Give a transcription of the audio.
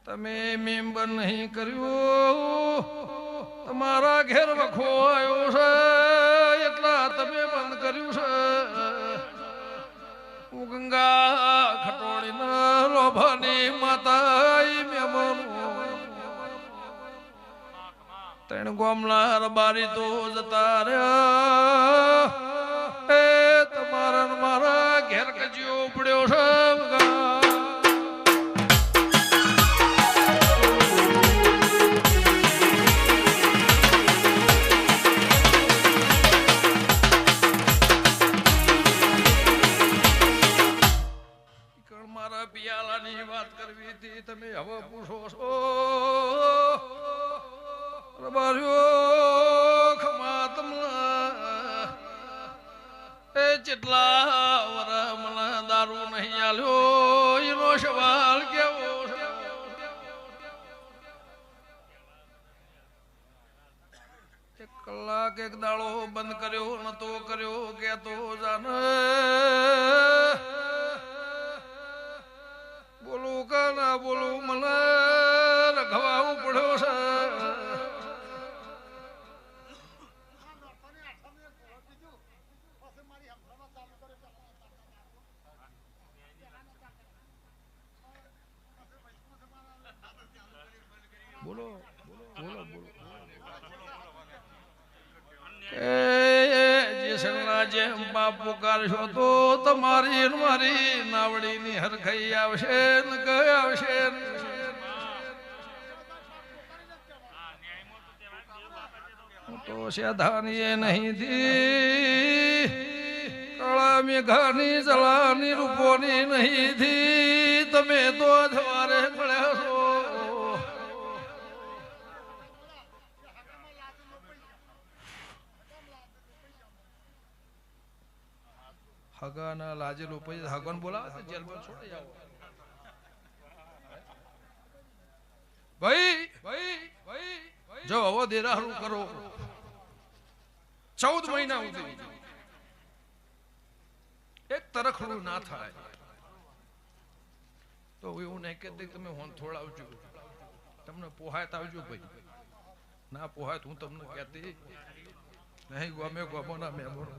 તમે મેમ્બર નહીં કર્યું, તમારા ઘેર વખો આવ્યો છે એટલા તમે બંધ કર્યું છે. હું ગંગા ખટોળીના લોભાની માતા મેમન ત્રણ ગોમલા રબારી તો જતા રહ્યા. એ તમારા મારા ઘેર કજિયો પડ્યો છે. મારા પિયાલાની વાત કરવી હતી, તમે હવે પૂછો છો. રબાર્યો ખમા તમલા એ જેટલા વરા મને દારૂ નહીં આલ્યો એનો સવાલ કેવો છે. એક કલાક એક દાડો બંધ કર્યો નતો કર્યો કેતો જાને બોલું કે ના બોલું મને રખવાવું પડ્યો છે. બોલો બોલો બોલો જેમ બાપ પુકારશો તો તમારી મારી નાવડીની હરખાઈ આવશે ને કઈ આવશે. હું તો સેધાની નહીં થી, કળા મેઘાની જલાની રૂપોની નહીં થી. તમે તો સવારે મળ્યા છો. હગાના લાજેલો પછી હગન બોલાવે જેલમાં છોડી આવો. ભાઈ ભાઈ ભાઈ જો હવે દેરાહરું કરો 14 મહિના સુધી એક તરખડું ના થાય તો એવું નહીં કે તમે હોન થોડાવજો, તમને પોહાય તો આવજો ભાઈ, ના પોહાય હું તમને કહેતી નહીં. ગમે ગમોના મેમોર